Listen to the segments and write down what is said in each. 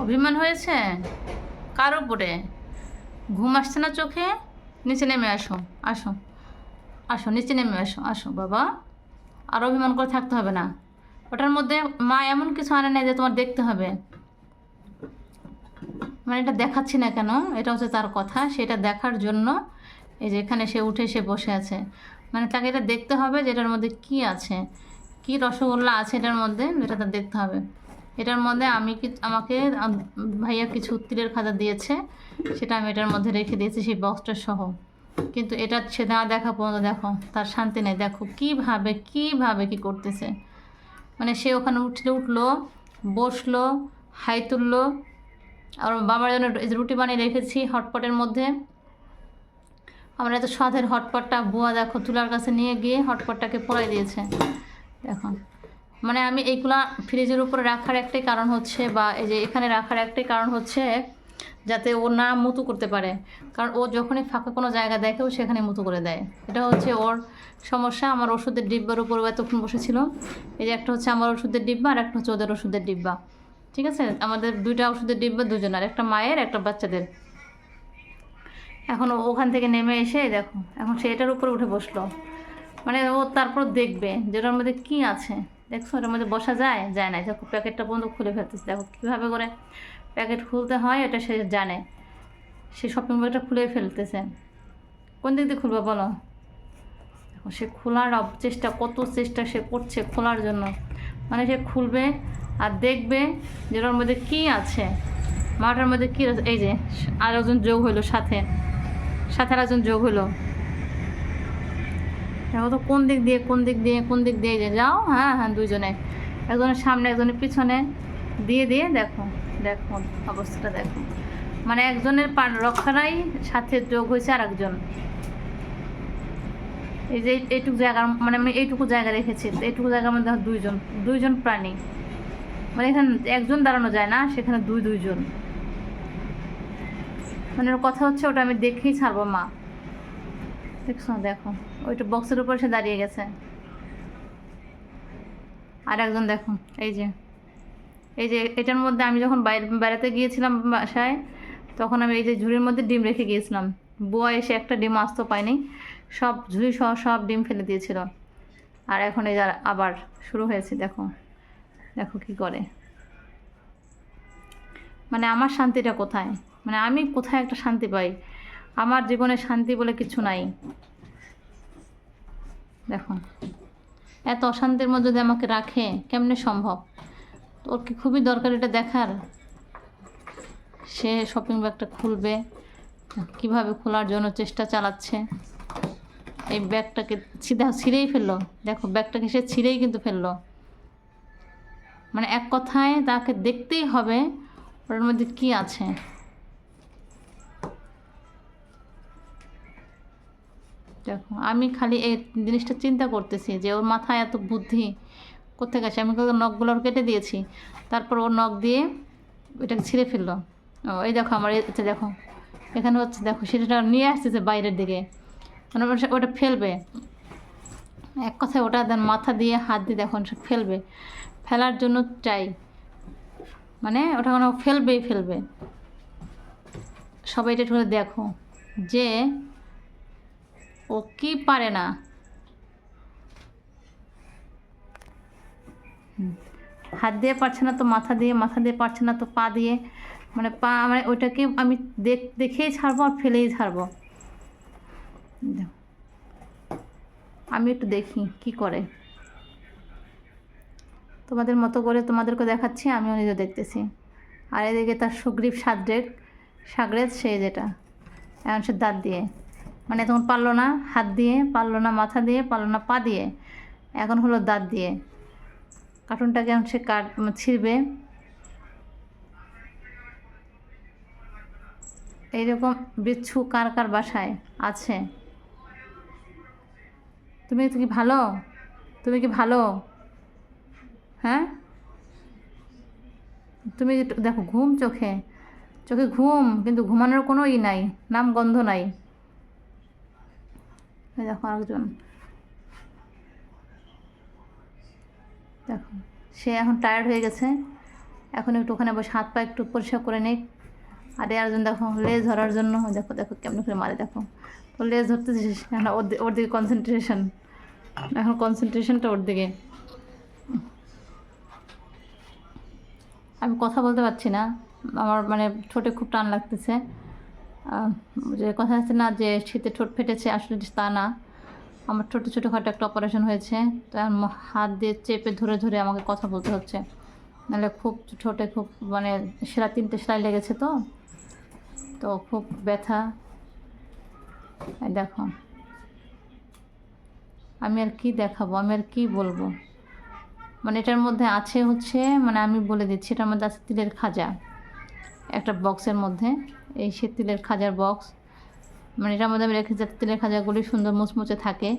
অভিমান হয়েছে কার উপরে? ঘুম আসছে না চোখে? নিচে নেমে আসো, আসো, আসো, নিচে নেমে আসো, আসো বাবা। আর অভিমান করে থাকতে হবে না। ওটার মধ্যে মা এমন কিছু আনে নাই যে তোমার দেখতে হবে। মানে এটা দেখাচ্ছি না কেন, এটা হচ্ছে তার কথা, সেটা দেখার জন্য এই যে এখানে সে উঠে সে বসে আছে। মানে তাকে এটা দেখতে হবে যে এটার মধ্যে কি আছে, কি রসগোল্লা আছে এটার মধ্যে, এটা তার দেখতে হবে। এটার মধ্যে আমাকে ভাইয়া কিছু তিলের খাজা দিয়েছে, সেটা আমি এটার মধ্যে রেখে দিয়েছি সেই বক্সটা সহ। কিন্তু এটা সে না দেখা পর্যন্ত দেখো তার শান্তি নেই। দেখো কীভাবে কীভাবে কি করতেছে। মানে সে ওখানে উঠলো, বসলো, হাই তুললো। আর বাবার জন্য রুটি বানিয়ে রেখেছি হটপটের মধ্যে। আমরা এত স্বাদের হটপটটা বুয়া দেখো চুলার কাছে নিয়ে গিয়ে হটপটটাকে পোড়াই দিয়েছে। দেখো মানে আমি এইগুলা ফ্রিজের উপরে রাখার একটাই কারণ হচ্ছে, বা এই যে এখানে রাখার একটাই কারণ হচ্ছে যাতে ও না মুতু করতে পারে। কারণ ও যখনই ফাঁকা কোনো জায়গা দেখে ও সেখানে মুতু করে দেয়। এটা হচ্ছে ওর সমস্যা। আমার ওষুধের ডিব্বার উপর এতক্ষণ বসেছিল। এই যে একটা হচ্ছে আমার ওষুধের ডিব্বা আর একটা হচ্ছে ওদের ওষুধের ডিব্বা। ঠিক আছে, আমাদের দুইটা ওষুধের ডিব্বা দুজনের, একটা মায়ের একটা বাচ্চাদের। এখন ওখান থেকে নেমে এসে দেখো এখন সে এটার উপরে উঠে বসলো। মানে ও তারপর দেখবে যে ওটার মধ্যে কী আছে। দেখছো ওটার মধ্যে বসা যায় যায় না। দেখো প্যাকেটটা পর্যন্ত খুলে ফেলতেছে। দেখো কীভাবে করে প্যাকেট খুলতে হয় এটা সে জানে। সে শপিং ব্যাগটা খুলে ফেলতেছে। কোন দিক দিয়ে খুলবে বলো? দেখো সে খোলার চেষ্টা, কত চেষ্টা সে করছে খোলার জন্য। মানে সে খুলবে আর দেখবে যে ওটার মধ্যে কী আছে, মাটার মধ্যে কী আছে। এই যে আর একজন যোগ হইলো, সাথে সাথে আর একজন যোগ হইলো। দেখো তো কোন দিক দিয়ে কোন দিক দিয়ে কোন দিক দিয়ে যে যাও। হ্যাঁ হ্যাঁ, দুইজনে, একজনের সামনে একজনের পিছনে দিয়ে দিয়ে দেখো দেখো অবস্থাটা দেখো। মানে একজনের রক্ষারাই সাথে যোগ হয়েছে আর একজন। এই যে এইটুকু জায়গার মানে আমি এইটুকু জায়গা রেখেছি, এইটুকু জায়গার মধ্যে দুইজন দুইজন প্রাণী। মানে এখানে একজন দাঁড়ানো যায় না, সেখানে দুইজন। মানে ওর কথা হচ্ছে ওটা আমি দেখেই ছাড়বো মা। দেখছো দেখো ওইটা বক্সের উপর সে দাঁড়িয়ে গেছে। আর একজন দেখো এই যে এটার মধ্যে আমি যখন বেড়াতে গিয়েছিলাম বাসায়, তখন আমি এই যে ঝুড়ির মধ্যে ডিম রেখে গিয়েছিলাম। বুয়া এসে একটা ডিম আসতে পায়নি, সব ঝুড়ি সহ সব ডিম ফেলে দিয়েছিল। আর এখন এই আবার শুরু হয়েছে। দেখো দেখো কি করে। মানে আমার শান্তিটা কোথায়? মানে আমি কোথায় একটা শান্তি পাই? আমার জীবনে শান্তি বলে কিছু নাই। দেখো এত অশান্তির মধ্যে যদি আমাকে রাখে কেমনে সম্ভব? ওর কি খুবই দরকার এটা দেখার? সে শপিং ব্যাগটা খুলবে, কিভাবে খোলার জন্য চেষ্টা চালাচ্ছে। এই ব্যাগটাকে সিধা ছিঁড়েই ফেললো। দেখো ব্যাগটাকে সে ছিঁড়েই কিন্তু ফেললো। মানে এক কথায় তাকে দেখতেই হবে ওর মধ্যে কি আছে। দেখো আমি খালি এই জিনিসটা চিন্তা করতেছি যে ওর মাথায় এত বুদ্ধি কোথায় গেছে। আমি নখগুলো কেটে দিয়েছি, তারপর ওর নখ দিয়ে ওইটাকে ছিঁড়ে ফেললো। ও এই দেখো আমার এটা দেখো এখানে হচ্ছে, দেখো সেটা নিয়ে আসতেছে বাইরের দিকে। মানে ওটা ফেলবে, এক কথায় ওটা দেন মাথা দিয়ে হাত দিয়ে দেখুন সে ফেলবে, ফেলার জন্য চাই। মানে ওটা কোনো ফেলবেই ফেলবে। সবাই এটা করে দেখো যে ও কি পারে না। হাত দিয়ে পারছে না তো মাথা দিয়ে, মাথা দিয়ে পারছে না তো পা দিয়ে। মানে পা মানে ওইটাকে আমি দেখেই ছাড়বো আর ফেলেই ছাড়বো। আমি একটু দেখি কি করে। তোমাদের মতো করে তোমাদেরকে দেখাচ্ছি, আমিও নিজে দেখতেছি। আর এদিকে তার সুগ্রীব সাগরেদ সে যেটা এখন সে দাঁত দিয়ে, মানে তখন পারলো না হাত দিয়ে, পারলো না মাথা দিয়ে, পারলো না পা দিয়ে, এখন হলো দাঁত দিয়ে। কার্টুনটাকে এখন সে ছিঁড়বে। এইরকম বিচ্ছু কার কার বাসায় আছে? তুমি কি ভালো? তুমি কি ভালো? হ্যাঁ, তুমি দেখো ঘুম চোখে চোখে ঘুম, কিন্তু ঘুমানোর কোনো নাই, নাম গন্ধ নাই। দেখো আরেকজন, দেখো সে এখন টায়ার্ড হয়ে গেছে, এখন একটু ওখানে বসে হাত পা একটু পরিষ্কার করে নেই। আর একজন দেখো লেজ ধরার জন্য, দেখো দেখো কেমন করে মারে দেখো। তো লেজ ধরতেছিস কেন? ওর দিকে কনসেন্ট্রেশন, এখন কনসেন্ট্রেশনটা ওর দিকে। আমি কথা বলতে পারছি না, আমার মানে ঠোঁটে খুব টান লাগতেছে। যে কথা আছে না যে শীতে ঠোঁট ফেটেছে, আসলে তা না, আমার ছোটোখাটো একটা অপারেশন হয়েছে। তো হাত দিয়ে চেপে ধরে ধরে আমাকে কথা বলতে হচ্ছে, নাহলে খুব ঠোঁটে খুব মানে 3টে সেলাই লেগেছে। তো তো খুব ব্যথা। দেখো আমি আর কি দেখাবো, আমি আর কি বলবো। মানে এটার মধ্যে আছে হচ্ছে, মানে আমি বলে দিচ্ছি, এটার মধ্যে আছে তিলের খাজা একটা বক্সের মধ্যে। এই সে তিলের খাজার বক্স, মানে এটার মধ্যে আমি রেখে যাতে তিলের খাজাগুলি সুন্দর মুচমুচে থাকে,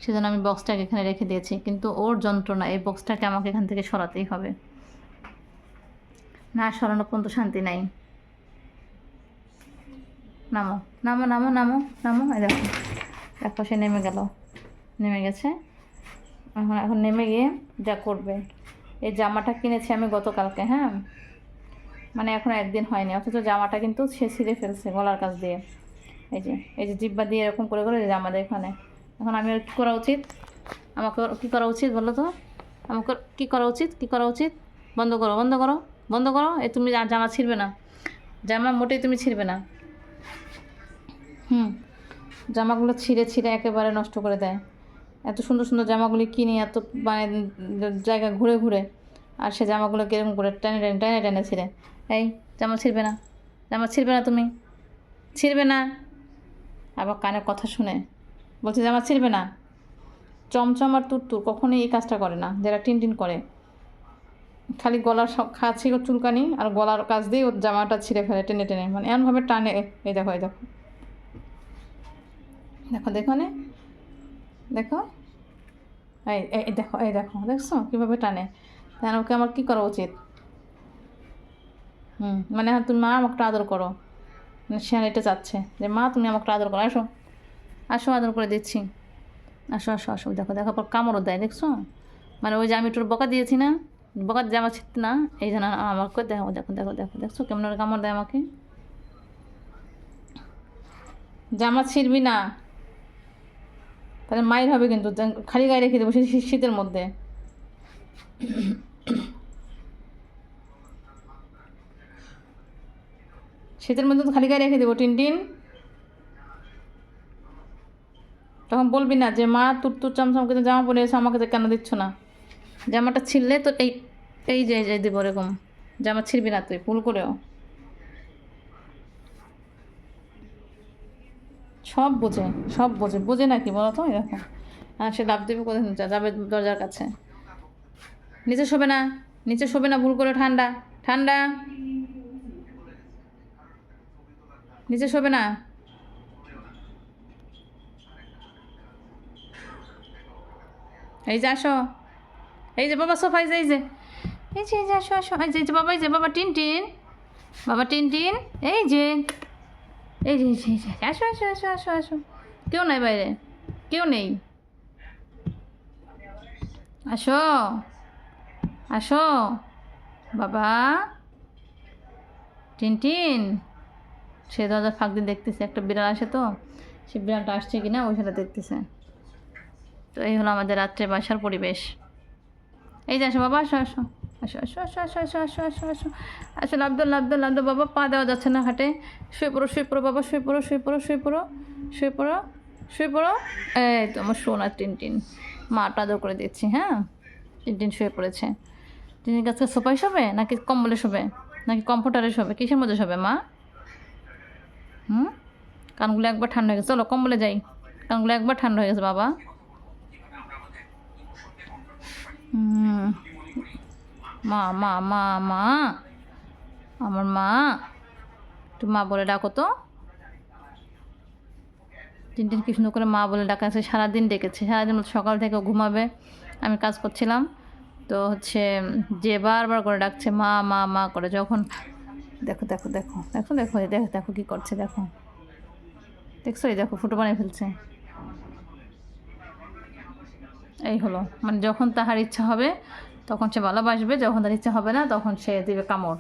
সেজন্য আমি বক্সটাকে এখানে রেখে দিয়েছি। কিন্তু ওর যন্ত্রণা, এই বক্সটাকে আমাকে এখান থেকে সরাতেই হবে, না সরানো পর্যন্ত শান্তি নাই। নামো নামো নামো নামো নামো, এই দেখো দেখো সে নেমে গেল, নেমে গেছে। এখন এখন নেমে গিয়ে যা করবে। এই জামাটা কিনেছি আমি গতকালকে, হ্যাঁ, মানে এখন একদিন হয়নি, অথচ জামাটা কিন্তু সে ছিঁড়ে ফেলছে গলার কাছ দিয়ে। এই যে জিব্বা দিয়ে এরকম করে করে জামাদের এখানে। এখন আমি ওর কী করা উচিত? আমাকে ওর কী করা উচিত বলো তো? আমাকে ওর কী করা উচিত? কী করা উচিত? বন্ধ করো বন্ধ করো বন্ধ করো। তুমি জামা ছিঁড়বে না, জামা মোটেই তুমি ছিঁড়বে না। জামাগুলো ছিঁড়ে ছিঁড়ে একেবারে নষ্ট করে দেয়। এত সুন্দর সুন্দর জামাগুলি কিনে এত মানে জায়গা ঘুরে ঘুরে, আর সে জামাগুলো কিরকম করে টেনে টেনে টেনে টেনে ছিঁড়ে। এই জামা ছিঁড়বে না, জামা ছিঁড়বে না, তুমি ছিঁড়বে না। আবার কানের কথা শুনে বলছে জামা ছিঁড়বে না। চমচম আর তুরতুর কখনোই এই কাজটা করে না, যারা টিন টিন করে। খালি গলার সব খাচ্ছি চুলকানি, আর গলার কাজ দিয়ে ওর জামাটা ছিঁড়ে ফেলে টেনে টেনে, মানে এমনভাবে টানে। এই দেখো এই দেখো দেখো দেখো নে দেখো, এই এই দেখো এই দেখো, দেখছো কীভাবে টানে? তাহলে ওকে আমার কী করা উচিত? মানে তুমি মা আমাকে আদর করো, মানে সে এটা চাচ্ছে যে মা তুমি আমাকে আদর করো, আসো আসো আদর করে দিচ্ছি, আসো আসো আসো। দেখো দেখো পর কামড়ও দেয়, দেখছো? মানে ওই যে আমি একটু বকা দিয়েছি না, বকা জামা ছিঁড়তে না, এই জন্য আমাকে দেখো দেখো দেখো দেখো, দেখছো কেমন কামড় দেয় আমাকে? জামা ছিঁড়বি না, তাহলে মায়ের হবে কিন্তু, খালি গায়ে রেখে দেবো শীতের মধ্যে। শীতের মধ্যে তো খালি গায়ে রেখে দেবো টিন টিন। তখন বলবি না যে মা তুর তুর চামচাম কিন্তু জামা পরে এসে আমাকে কেন দিচ্ছ না? জামাটা ছিঁড়লে তো এই এই যে দেবো এরকম। জামা ছিঁড়বি না তুই ভুল করেও। সব বোঝে, সব বোঝে, বোঝে নাকি বলো তো? এরকম সে লাভ দেবে কোথায়, যাবে দরজার কাছে। নিচে শোবে না, নিচে শোবে না ভুল করে, ঠান্ডা ঠান্ডা, নিচে শোবে না। এই যে আসো, এই যে বাবা সোফা, এই যে এই যে এই যে এই যে আসো আসো, এই যে বাবা, এই যে বাবা টিন টিন, বাবা টিন টিন, এই যে এই যে এই যে আসো আসো আসো আসো আসো। কেউ নাই বাইরে, কেউ নেই, আসো আসো বাবা টিন টিন। সে দরজার ফাঁক দিয়ে দেখতেছে একটা বিড়াল আসে, তো সে বিড়ালটা আসছে কিনা ওই সেটা দেখতেছে। তো এই হলো আমাদের রাত্রে বাসার পরিবেশ। এই যে আসো বাবা, আসো আসো আসো আসো আসো আসো আসো আসো আসো আসো আসো, লাভ দো লাভ দো লাভ দো বাবা, পা দেওয়া যাচ্ছে না হাটে। শুয়ে পড়ো শুয়ে পড়ো বাবা, শুয়ে পড়ো শুয়ে পড়ো শুয়ে পড়ো শুয়ে পড়ো শুয়ে পড়ো। এই তো আমার সোনা টিন টিন, মাটা আদর করে দিচ্ছি। হ্যাঁ, টিন টিন শুয়ে পড়েছে। টিনের কাছে সোফায় শোবে নাকি কম্বলে শোবে নাকি কম্ফোর্টারে শোবে, কিসের মধ্যে শোবে মা? কানগুলো একবার ঠান্ডা হয়ে গেছে, চলো কম্বলে যাই, কানগুলো একবার ঠান্ডা হয়ে গেছে বাবা। মা মা মা মা, আমার মা, একটু মা বলে ডাকো তো। টিন টিন কি সুন্দর করে মা বলে ডাকা আছে, সারাদিন ডেকেছে, সারাদিন সকাল থেকে ঘুমাবে, আমি কাজ করছিলাম তো হচ্ছে যে বারবার করে ডাকছে মা মা মা করে। যখন দেখো দেখো দেখো দেখো দেখো দেখো দেখো কী করছে, দেখো দেখছো, এই দেখো ফুটো বানিয়ে ফেলছে। এই হলো মানে যখন তাহার ইচ্ছা হবে তখন সে ভালোবাসবে, যখন তার ইচ্ছা হবে না তখন সে দিবে কামড়।